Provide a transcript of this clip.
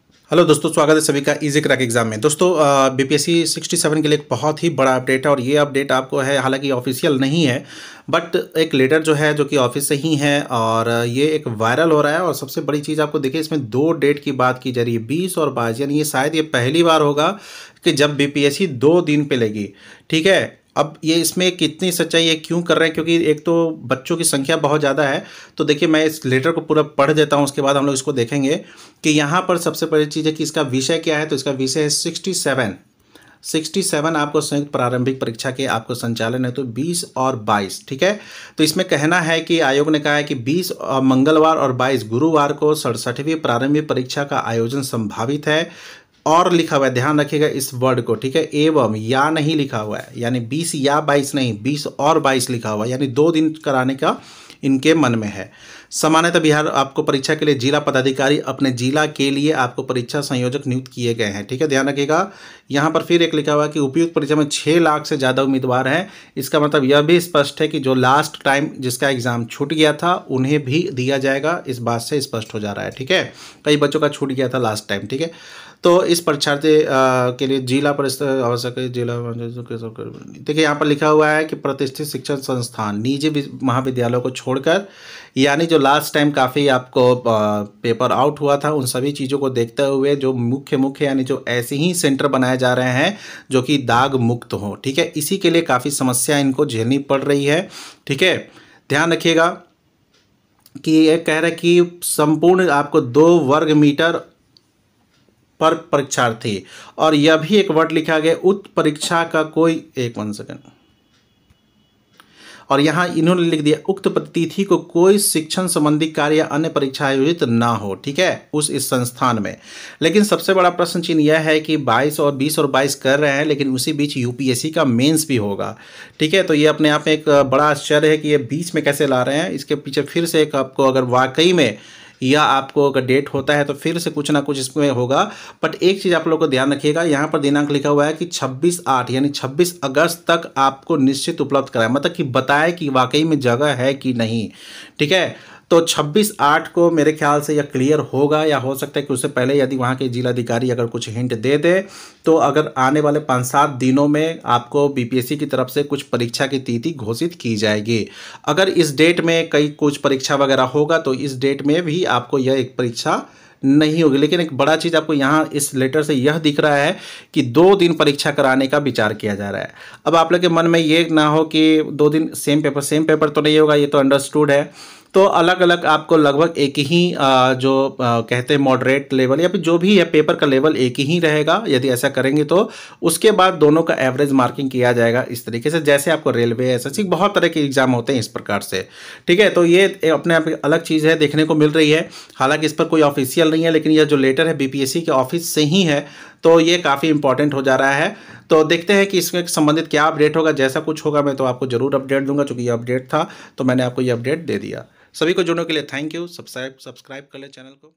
Hello दोस्तों, स्वागत है सभी का इजी क्रैक एग्जाम में। दोस्तों बीपीएससी 67 के लिए एक बहुत ही बड़ा अपडेट है और ये अपडेट आपको है, हालांकि ऑफिशियल नहीं है, बट एक लेटर जो है जो कि ऑफिस से ही है और ये एक वायरल हो रहा है। और सबसे बड़ी चीज़ आपको देखिए, इसमें दो डेट की बात की जा रही है, 20 और 22, यानी ये शायद ये पहली बार होगा कि जब बीपीएससी 2 दिन पे लेगी। ठीक है, अब ये इसमें कितनी सच्चाई है, क्यों कर रहे हैं, क्योंकि एक तो बच्चों की संख्या बहुत ज़्यादा है। तो देखिए, मैं इस लेटर को पूरा पढ़ देता हूँ, उसके बाद हम लोग इसको देखेंगे कि यहाँ पर सबसे बड़ी चीज़ है कि इसका विषय क्या है। तो इसका विषय है 67 आपको संयुक्त प्रारंभिक परीक्षा के आपको संचालन है, तो 20 और 22। ठीक है, तो इसमें कहना है कि आयोग ने कहा है कि 20 मंगलवार और 22 गुरुवार को 67वीं प्रारंभिक परीक्षा का आयोजन संभावित है। और लिखा हुआ है, ध्यान रखिएगा इस वर्ड को, ठीक है, एवं या नहीं लिखा हुआ है, यानी 20 या 22 नहीं, 20 और 22 लिखा हुआ है, यानी 2 दिन कराने का इनके मन में है। सामान्यतः बिहार आपको परीक्षा के लिए जिला पदाधिकारी अपने जिला के लिए आपको परीक्षा संयोजक नियुक्त किए गए हैं। ठीक है, ध्यान रखिएगा। यहाँ पर फिर एक लिखा हुआ है कि उपयुक्त परीक्षा में 6 लाख से ज़्यादा उम्मीदवार हैं। इसका मतलब यह भी स्पष्ट है कि जो लास्ट टाइम जिसका एग्ज़ाम छूट गया था उन्हें भी दिया जाएगा, इस बात से स्पष्ट हो जा रहा है। ठीक है, कई बच्चों का छूट गया था लास्ट टाइम। ठीक है, तो इस परीक्षार्थी के लिए जिला परिषद आवश्यक है, जिला देखिए यहाँ पर लिखा हुआ है कि प्रतिष्ठित शिक्षण संस्थान निजी महाविद्यालयों को छोड़कर, यानी जो लास्ट टाइम काफ़ी आपको पेपर आउट हुआ था, उन सभी चीज़ों को देखते हुए जो मुख्य यानी जो ऐसे ही सेंटर बनाए जा रहे हैं जो कि दाग मुक्त हो। ठीक है, इसी के लिए काफ़ी समस्या इनको झेलनी पड़ रही है। ठीक है, ध्यान रखिएगा कि ये कह रहा है कि संपूर्ण आपको 2 वर्ग मीटर पर परीक्षार्थी, और यह भी एक वर्ड लिखा गया, उक्त परीक्षा का कोई 1 सेकंड, और यहाँ इन्होंने लिख दिया उक्त तिथि को कोई शिक्षण संबंधी कार्य या अन्य परीक्षा आयोजित ना हो। ठीक है, इस संस्थान में। लेकिन सबसे बड़ा प्रश्न चिन्ह यह है कि 22 और 20 और 22 कर रहे हैं, लेकिन उसी बीच यूपीएससी का मेंस भी होगा। ठीक है, तो ये अपने आप में एक बड़ा आश्चर्य है कि ये बीच में कैसे ला रहे हैं। इसके पीछे फिर से एक आपको, अगर वाकई में या आपको अगर डेट होता है तो फिर से कुछ ना कुछ इसमें होगा। बट एक चीज़ आप लोग को ध्यान रखिएगा, यहाँ पर दिनांक लिखा हुआ है कि 26/8 यानी 26 अगस्त तक आपको निश्चित उपलब्ध कराए, मतलब कि बताए कि वाकई में जगह है कि नहीं। ठीक है, तो 26/8 को मेरे ख्याल से यह क्लियर होगा, या हो सकता है कि उससे पहले यदि वहाँ के जिलाधिकारी अगर कुछ हिंट दे दे तो अगर आने वाले 5-7 दिनों में आपको बीपीएससी की तरफ से कुछ परीक्षा की तिथि घोषित की जाएगी। अगर इस डेट में कई कुछ परीक्षा वगैरह होगा तो इस डेट में भी आपको यह एक परीक्षा नहीं होगी। लेकिन एक बड़ा चीज़ आपको यहाँ इस लेटर से यह दिख रहा है कि 2 दिन परीक्षा कराने का विचार किया जा रहा है। अब आप लोग के मन में ये ना हो कि 2 दिन सेम पेपर तो नहीं होगा, ये तो अंडरस्टूड है। तो अलग अलग आपको लगभग एक ही कहते हैं मॉडरेट लेवल, या फिर जो भी है पेपर का लेवल एक ही रहेगा। यदि ऐसा करेंगे तो उसके बाद दोनों का एवरेज मार्किंग किया जाएगा इस तरीके से, जैसे आपको रेलवे एसएससी बहुत तरह के एग्जाम होते हैं इस प्रकार से। ठीक है, तो ये अपने आप अलग चीज़ है, देखने को मिल रही है। हालांकि इस पर कोई ऑफिशियल नहीं है, लेकिन यह जो लेटर है बीपीएससी के ऑफिस से ही है, तो ये काफ़ी इंपॉर्टेंट हो जा रहा है। तो देखते हैं कि इसमें संबंधित क्या अपडेट होगा। जैसा कुछ होगा मैं तो आपको जरूर अपडेट दूंगा, क्योंकि ये अपडेट था तो मैंने आपको ये अपडेट दे दिया। सभी को जुड़ने के लिए थैंक यू। सब्सक्राइब कर ले चैनल को।